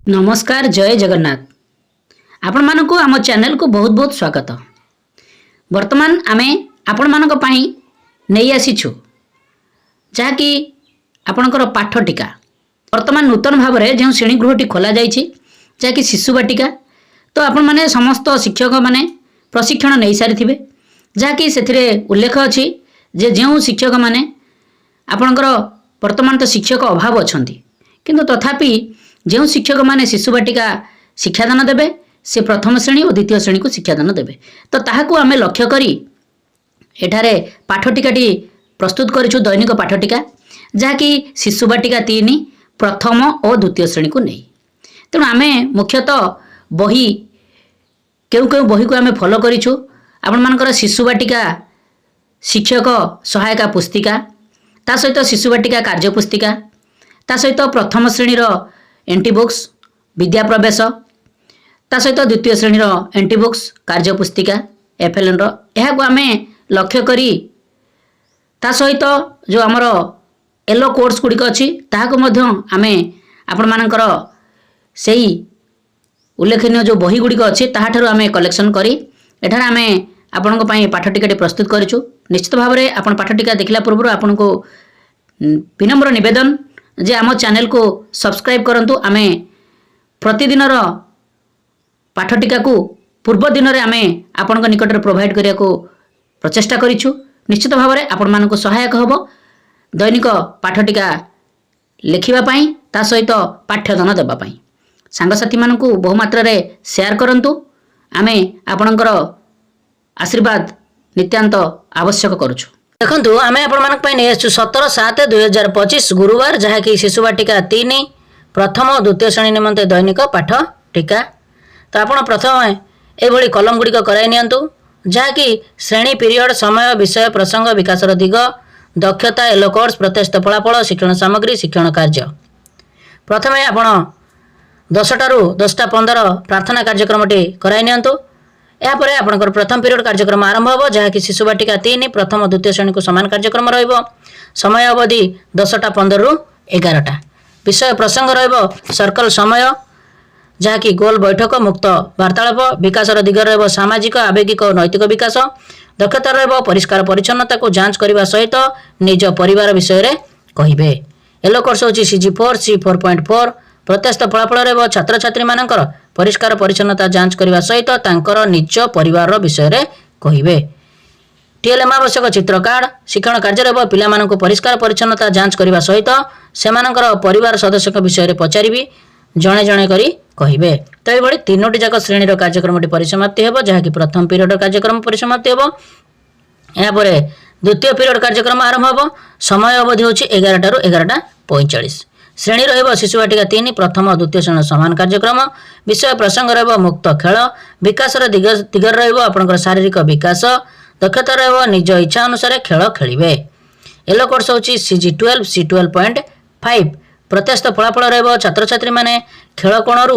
नमस्कार जय जगन्नाथ आपण मानक आम चैनल को बहुत बहुत स्वागत। वर्तमान आमे आपण मानक पई नहीं आसीछु जहाँकि आपणकर पाठ टीका वर्तमान नूतन भाव में जो श्रेणीगृहटी खोल जाइए जहाँकि शिशु बाटिका तो आपण माने समस्त शिक्षक माने प्रशिक्षण नहीं सारी जहाँकि से उल्लेख अच्छी जे जो शिक्षक माने आपणकर वर्तमान तो शिक्षक अभाव अच्छा किंतु तथापि जो शिक्षक माने शिशु बाटिका शिक्षादान देवे से प्रथम श्रेणी और द्वितीय श्रेणी को शिक्षादान देवे तो ताहाकू आमे लक्ष्य करी एठारे पाठटिकाटी प्रस्तुत करिछु दैनिक पाठटिका जहाँकि शिशु बाटिका 3 प्रथम और द्वितीय श्रेणी को नहीं। तेणु आमे मुख्यतः बही केउ केउ बही को आमे फॉलो करिछु आपण मानकर शिशु बाटिका शिक्षक सहायता पुस्तिका ता सहित शिशु बाटिका कार्य पुस्तिका ता सहित प्रथम श्रेणी एंटी बुक्स विद्या प्रवेश ता सहित द्वितीय श्रेणी एंटी बुक्स कार्य पुस्तिका एफएलएन को आमे लक्ष्य करी ता सहित जो आमर येलो कोर्स गुड़िक अच्छी ताहाको मध्य आमे आपण मानकर सेही उल्लेखनीय जो बही गुड़िक अच्छी ताहाठारु आमे कलेक्शन करी एठार आमे आपनको पई पाठटिकाटी प्रस्तुत करिछु। निश्चित भाव में आपण पाठटिका देखला पूर्व आपनको विनम्र निवेदन जे आम चैनल को सब्सक्राइब करंतु आमे प्रतिदिन पाठटिका को पूर्व दिन में आमे आपण निकट में प्रोवाइड करिया को प्रचेष्टा करिछु। निश्चित भाव में आपण मानको सहायक हबो दैनिक पाठटिका लिखिबा पई ता सहित पाठ्यदान देबा पई सांगसाथी मानकू बहुमात्रा रे शेयर करंतु आमे आपणकर आशीर्वाद नित्यांत आवश्यक करुछु। देखंतु आमे आपण मानक पई नै आछु 17/7/2025 गुरुवार जहाँकि शिशु बाटिका 3 प्रथम और द्वितीय श्रेणी निमंते दैनिक पाठ टीका। तो आपण प्रथम एभली कलम गुड़िक कराई नियंतु जहाँकि श्रेणी पीरियड समय विषय प्रसंग विकासर दिग दक्षता येलो कोर्स प्रत्यक्ष फलाफल शिक्षण सामग्री शिक्षण कार्य। प्रथमे आपण 10टारू 10:15 प्रार्थना कार्यक्रमटी कराई नियंतु यापर आपंकर प्रथम पीरियड कार्यक्रम आरंभ हो जहाँकि शिशु बाटिका 3 प्रथम और द्वितीय श्रेणी को समान कार्यक्रम रहिबो। समय अवधि 10:15 ରୁ 11टा। विषय प्रसंग रहिबो सर्कल समय जहाँकि गोल बैठक मुक्त वार्तालाप विकासर दिग रहिबो सामाजिक आवेगिक और नैतिक विकास। दक्षता रहिबो परिष्कार परिच्छन्नता को जांच करने सहित निज परिवार विषय रे कहिबे। येलो कोर्स होची CG4 C4.4 प्रत्यक्ष फलाफल रहिबो छात्र छात्री मानकर परिष्कार परिच्छन्नता जांच करने सहित तांकर निज परिवार विषय रे कहिबे। टीएलएम आवश्यक चित्र कार्ड शिक्षण कार्य रहिबो पिला माननको परिष्कार परिच्छन्नता जांच करने सहित सेमानकर परिवार सदस्य विषय रे पचारिबी जणे जणे करी कहिबे। तो ये 3टी जाक श्रेणी कार्यक्रमटी परिसमाप्ति हेबो जहाँकि प्रथम पीरियड कार्यक्रम परिसमाप्ति हेबो। यापर द्वितीय पीरियड कार्यक्रम आरंभ हेबो। समय अवधि होची 11टारू 11:45। श्रेणी रहिबो शिशु बाटिका 3 प्रथम और द्वितीय श्रेणी समान कार्यक्रम। विषय प्रसंग रहिबो मुक्त खेल विकासर दिगर रहिबो आपनकर शारीरिक विकास। दक्षता रहिबो निज इच्छा अनुसार खेल खेलिबे। येलो कोर्स होची CG12 C12.5 प्रत्यक्ष फलाफल रहिबो छात्र छात्री माने खेल कोणरू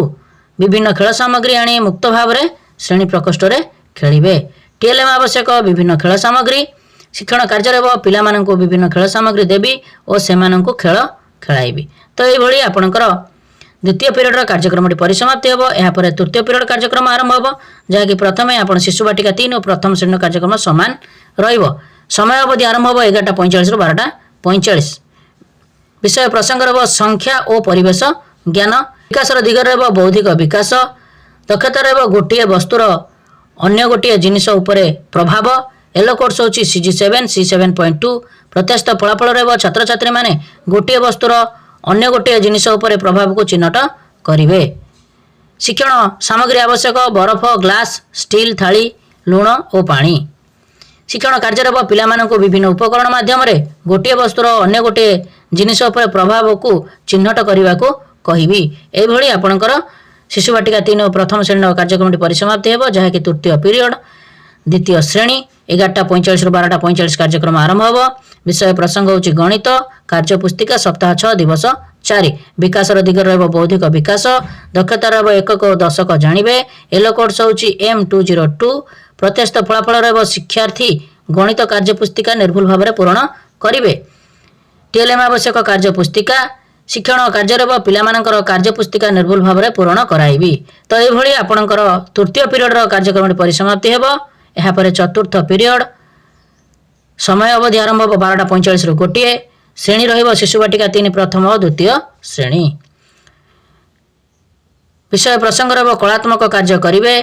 विभिन्न खेल सामग्री आनी मुक्त भाव में श्रेणी प्रकोष्ठ रे खेलिबे। टीएलएम आवश्यक विभिन्न खेल सामग्री शिक्षण कार्य रहिबो पिला माननको विभिन्न खेल सामग्री देबी और सेमाननको खेल खेलाइबी। तो ये आपणकर द्वितीय पीरियड कार्यक्रमटी परिसमाप्ति हेबो। यापर तृतीय पीरियड कार्यक्रम आरंभ हेबो जहाँकि प्रथमे आपण शिशु बाटिका 3 और प्रथम श्रेणी कार्यक्रम समान रहिबो। समय अवधि आरंभ हेबो 11:45 ରୁ 12:45। विषय प्रसंग रहिबो संख्या और परिवेश ज्ञान विकासर दिग रहिबो बौद्धिक विकास। दक्षता रहिबो गोटिए वस्तुर अन्य गोटिए जिनिस उपरे प्रभाव। येलो कोर्स होची CG7 C7.2 प्रत्यक्ष फलाफल रहिबो छात्र छात्री माने गोटिए वस्तुर अन्य गोटे जिनिस उपरे प्रभाव को चिन्हट करिवे। शिक्षण सामग्री आवश्यक बरफ ग्लास स्टील थाली लुण और पानी। शिक्षण कार्य रहिबो पिला माननको विभिन्न उपकरण माध्यम रे गोटे वस्तुर अन्य गोटे जिनिस उपरे प्रभाव को चिन्हट करने को कहिबी। एभली आपणकर शिशु बाटिका 3 और प्रथम श्रेणी कार्यक्रमटी परिसमाप्ति हेबो जहाँकि तृतीय पीरियड द्वितीय श्रेणी 11:45 ରୁ 12:45 कार्यक्रम आरंभ हेबो। विषय प्रसंग होची गणित कार्य पुस्तिका सप्ताह 6 दिवस 4 विकासर दिग रहिबो बौद्धिक विकास। दक्षता रहिबो एकक और दशक जानिबे। येलो कोर्स होची M202 प्रत्यक्ष फलाफल रहिबो शिक्षार्थी गणित कार्य पुस्तिका निर्भुल भाव में पूर्ण करिवे। टीएलएम आवश्यक कार्य पुस्तिका शिक्षण कार्य पिलामानଙ୍କର कार्यपुस्तिका निर्भुल भाव में पूरण कराइबी। तो ये आपणकर तृतीय पीरियड कार्यक्रम परिसमाप्ति हेब। यापर चतुर्थ पीरियड समय अवधि आरंभ हो 12:45 रु गोटे। श्रेणी रहिब शिशु बाटिका 3 प्रथम और द्वितीय श्रेणी। विषय प्रसंग रहिब कलात्मक कार्य करिवे।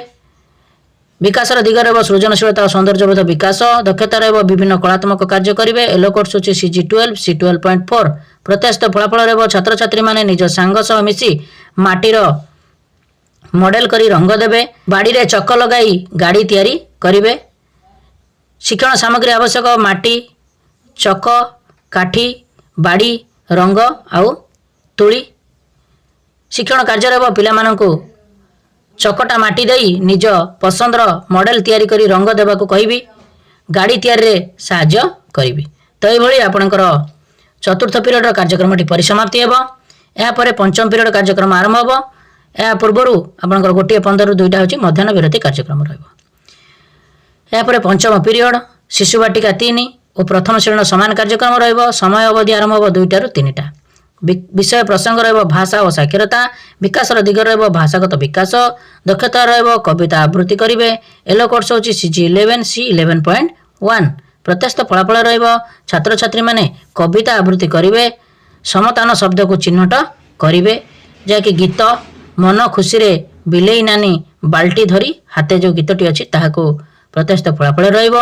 विकासर दिग रहिब सृजनशीलता और सौंदर्यबोध विकास। दक्षता रहिब विभिन्न कलात्मक कार्य करिवे। एलो कोर्स होछि CG12 C12.4। प्रत्याशित फलाफल रहिब छात्र छात्री माने निज सांग सह मिसी माटीर मॉडल करी रंग देबे। बाड़ी रे चक लगाई गाड़ी तैयारी करिवे। शिक्षण सामग्री आवश्यक माटी चक काठी बाड़ी रंग आउ तुली। शिक्षण कार्य रहिब पिलामानंकु चकटा माटी देई निज पसंदर मॉडल तैयारी करी रंग देबाकू कहिबी। गाड़ी तैयारी रे साहाय्य करिबी। तो ये आपणकर चतुर्थ पीरियड कार्यक्रमटी परिसमाप्ति हेब। यापर पंचम पीरियड कार्यक्रम आरंभ हेब। या पूर्वर आपणकर 1:15 रु 2टा होछि मध्याह्न विरति कार्यक्रम रहिब। यापर पंचम पीरियड शिशु बाटिका 3 और प्रथम श्रेणी समान कार्यक्रम रहिब। समय अवधि आरंभ हेब 2टा रु 3टा। विषय प्रसंग रहिब भाषा और साक्षरता। विकासर दिग रहिब भाषागत विकास। दक्षता रहिब कविता आवृत्ति करिवे। एलो कोर्स होछि CG11 C11.1। प्रत्याशित फलाफल रहिब छात्र छात्री माने कविता आवृत्ति करिवे। समतान शब्द को चिन्हट करिवे जाकि गीत मन खुशी रे बिलेई नानी बाल्टी धरी हाथे जो गीतटी अछि ताहाको प्रत्याशित फलाफल रहिब।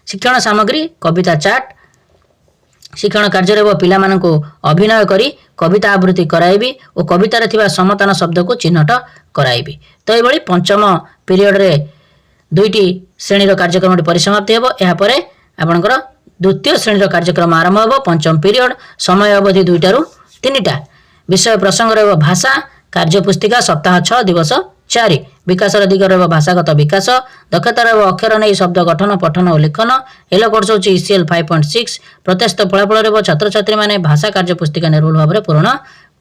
शिक्षण सामग्री कविता चार्ट। शिक्षण कार्य रहिब पिलामानंकु अभिनय करी कविता आवृत्ति कराइबी और कवितार थिबा समतान शब्द को चिन्हट कराइबी। तो ये पंचम पीरियड रे 2टी श्रेणी कार्यक्रम परिसमाप्ति हेब। यापर आपणकर द्वितीय श्रेणी कार्यक्रम आरंभ हेब। पंचम पीरियड समय अवधि 2टा रु 3टा। विषय प्रसंग रहिब भाषा। कार्यपुस्तिका सप्ताह 6 दिवस 4। विकासर दिग रहिब भाषागत विकास। दक्षता रहिब अक्षर नहीं शब्द गठन पठन और लिखन। एलो कोर्स होछि ECL 5.6। प्रत्याशित फलाफल रहिब छात्र छात्री माने भाषा कार्यपुस्तिका निर्भुल भाव में पूरण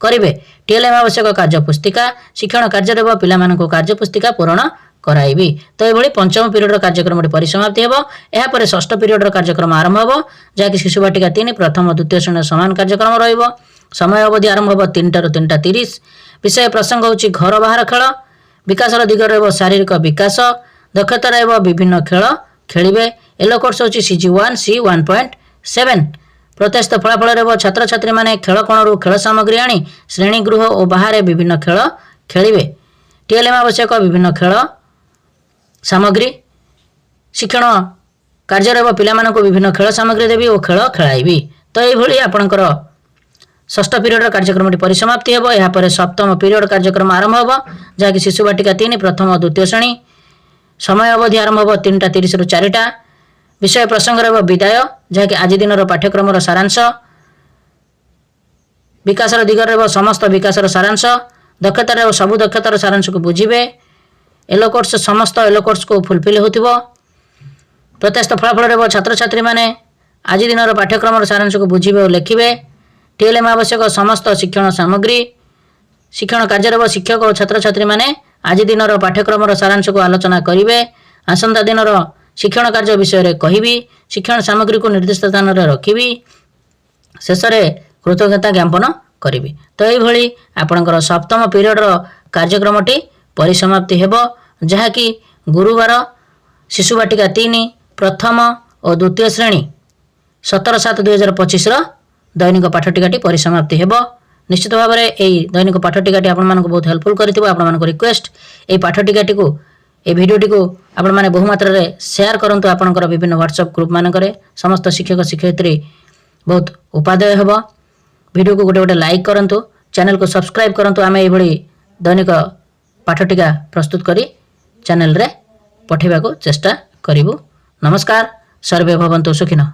करिवे। TLM आवश्यक कार्यपुस्तिका। शिक्षण कार्य रहिब पिलामानंकु कार्यपुस्तिका पूरण कराइबी। तो ये पंचम पीरियड कार्यक्रम परिसमाप्ति हेब। यापर षष्ठ पीरियड कार्यक्रम आरंभ हेब जहाँकि शिशु बाटिका 3 प्रथम और द्वितीय श्रेणी समान कार्यक्रम रहिब। समय अवधि आरंभ हेब 3टा रु 3:30। विषय प्रसंग होछि घर बाहर खेल। विकासर दिग रहिब शारीरिक विकास। दक्षता रहिब विभिन्न खेल खेलिवे। एलो कोर्स होछि CG1 C1.7। प्रत्याशित फलाफल रहिब छात्र छात्री माने खेल कोणरू खेल सामग्री आनी श्रेणी गृह और बाहर विभिन्न खेल खेलिवे। TLM आवश्यक विभिन्न खेल सामग्री। शिक्षण कार्य रहिब पिलामानंकु विभिन्न खेल सामग्री देबी और खेल खेलाइबी। तो ये आपणकर षष्ठ पीरियड कार्यक्रम परिसमाप्ति हेब। यापर सप्तम पीरियड कार्यक्रम आरंभ हेब जहाँकि शिशु बाटिका 3 प्रथम और द्वितीय श्रेणी। समय अवधि आरंभ हेब 3:30 रु 4टा। विषय प्रसंग रहिब विदाय जहाँकि आज दिन पाठ्यक्रम सारांश। विकासर दिग रहिब समस्त विकासर सारांश। दक्षता रहिब सबु दक्षतार सारांश को बुझिबे। एलो कोर्स समस्त एलो कोर्स को फुलफिल होथिबो। प्रत्याशित फलाफल रहिब छात्र छात्री माने आज दिन पाठ्यक्रम सारांश को बुझिबे और लिखिबे। TLM आवश्यक समस्त शिक्षण सामग्री। शिक्षण कार्य रहिब शिक्षक और छात्र छात्री माने आज दिन पाठ्यक्रम सारांश को आलोचना करिवे। आसंता दिन शिक्षण कार्य विषय रे कहिबी। शिक्षण सामग्री को निर्दिष्ट स्थान रे रखिबी। शेष रे कृतज्ञता ज्ञापन करिबी। तो ये आपणकर सप्तम पीरियड कार्यक्रमटी परिसमाप्ति हेब जहाँकि गुरुवार शिशु बाटिका 3 प्रथम और द्वितीय श्रेणी 17/7/2025 दैनिक पाठटिकाटी परिसमाप्ति हेब। निश्चित भाव में यही दैनिक पाठटिकाटी आपको बहुत हेल्पफुल करिथिबो। आपन रिक्वेस्ट ये पाठटिकाटी को ये भिडियोटी को आपण माने बहु मात्रा रे शेयर करंतु। आपनकर विभिन्न व्हाट्सएप ग्रुप मानकरे समस्त शिक्षक शिक्षयित्री बहुत उपादेय हेब। वीडियो को गोटे गोटे लाइक करंतु। चैनल को सब्सक्राइब करंतु। आमे एभली दैनिक पाठटिका प्रस्तुत करी चैनल रे पठेबाको चेष्टा करिबु। नमस्कार। सर्वे भवन्तु सुखिनः।